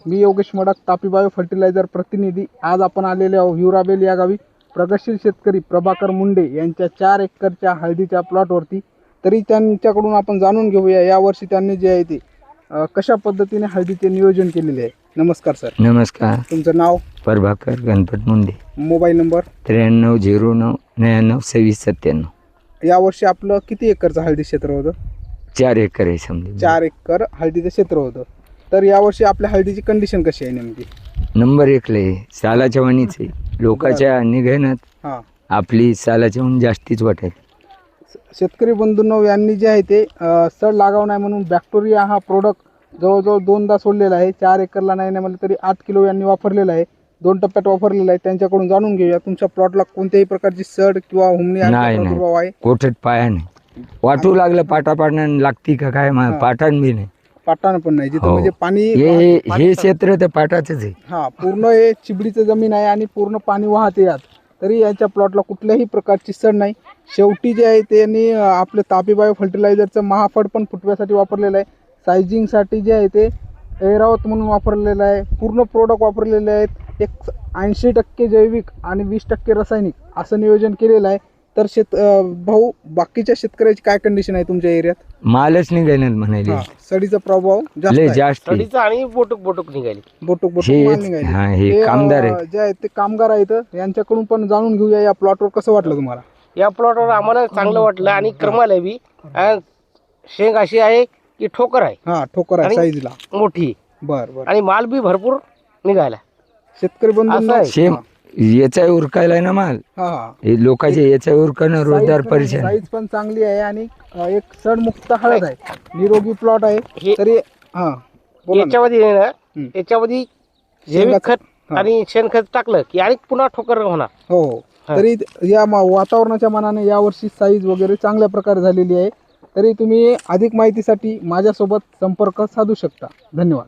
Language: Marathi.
मी योगेश मडाक, तापी बायो फर्टिलायझर प्रतिनिधी। आज आपण आलेले आहोत हिवराबेल या गावी प्रगतशील शेतकरी प्रभाकर मुंडे यांच्या 4 एकरच्या हळदीच्या प्लॉटवरती। तरी त्यांच्याकडून आपण जाणून घेऊया यावर्षी त्यांनी जे आहे ते कशा पद्धतीने हळदीचे नियोजन केलेले आहे। नमस्कार सर। नमस्कार। तुमचं नाव? प्रभाकर गणपत मुंडे। Mobile number? 9309992697। यावर्षी आपलं किती एकरचं हळदी क्षेत्र होतं? 4 एकर आहे समजा। 4 एकर हळदीचं क्षेत्र होतं। तर यावर्षी आपल्या हळदीची कंडिशन कशी आहे नेमकी? नंबर 1 ला आहे, सालाच्या वणीच आहे। लोकांच्या निघणत हां, आपली सालाच्या वणी जास्तीच वाटेल। शेतकरी बंधूंनो, यांनी जे आहे ते सड लागाव नाही म्हणून बॅक्टेरिया हा प्रोडक्ट जवळजवळ 2दा सोडलेला आहे। 4 एकरला नाही म्हणलं तरी 8 किलो यांनी वापरलेला आहे। 2 टप्प्यात वापरलेला आहे। त्यांच्याकडून जाणून घेऊया तुमच्या प्लॉटला कोणत्याही प्रकारची सड किंवा हुमणी नाही प्रादुर्भाव आहे? कोठट पाया नाही, वाटू लागलं पाटा पाडणं लागती का काय, पाटाण बी नाही, पाटाण पण नाही जिथं हो. म्हणजे पाणी हे क्षेत्र तर पाटाचंच आहे। हा, पूर्ण हे चिबडीचं जमीन आहे आणि पूर्ण पाणी वाहते यात, तरी याच्या प्लॉटला कुठल्याही प्रकारची सड नाही। शेवटी जे आहे त्यांनी आपलं तापी बायो फर्टिलायझरचं महाफड पण फुटव्यासाठी वापरलेलं आहे। सायझिंगसाठी जे आहे ते ऐरावत म्हणून वापरलेलं आहे। पूर्ण प्रोडक्ट वापरलेले आहेत। एक 80% जैविक आणि 20% रासायनिक असं नियोजन केलेलं आहे। तर भाऊ, बाकीच्या शेतकऱ्याची काय कंडिशन आहे तुमच्या एरियात? मालच निघायला म्हणाले, सडीचा प्रभाव जास्त जास्त आणि बोटुक निघाली, बोटुक हे माल निघाले। हे कामदार आहे जे आहेत ते कामगार आहेत, यांच्याकडून पण जाणून घेऊया या प्लॉटवर कसं वाटलं तुम्हाला? या प्लॉटवर आम्हाला चांगलं वाटलं आणि क्रमाला बी शेंग अशी आहे की ठोकर आहे, हा, ठोकर आहे, आणि साईजला मोठी, बर बर। आणि माल बी भरपूर निघाला। शेतकरी बंधूंना शेंग याचा उरकायला ना माल, हा, हे लोकांचे याचा उरकणं रोजगार परिचय। साईज पण चांगली आहे आणि एक सडमुक्त हळद आहे, निरोगी प्लॉट आहे। तरी हा, बोला ना. याच्यामध्ये ना, याच्यामध्ये जैविक खत आणि शेणखत टाकलं की आणि पुन्हा ठोकर होणार। हो, तरी या वातावरणाच्या मनाने यावर्षी साईज वगैरे चांगल्या प्रकारे झालेली आहे। तरी तुम्ही अधिक माहितीसाठी माझ्यासोबत संपर्क साधू शकता। धन्यवाद।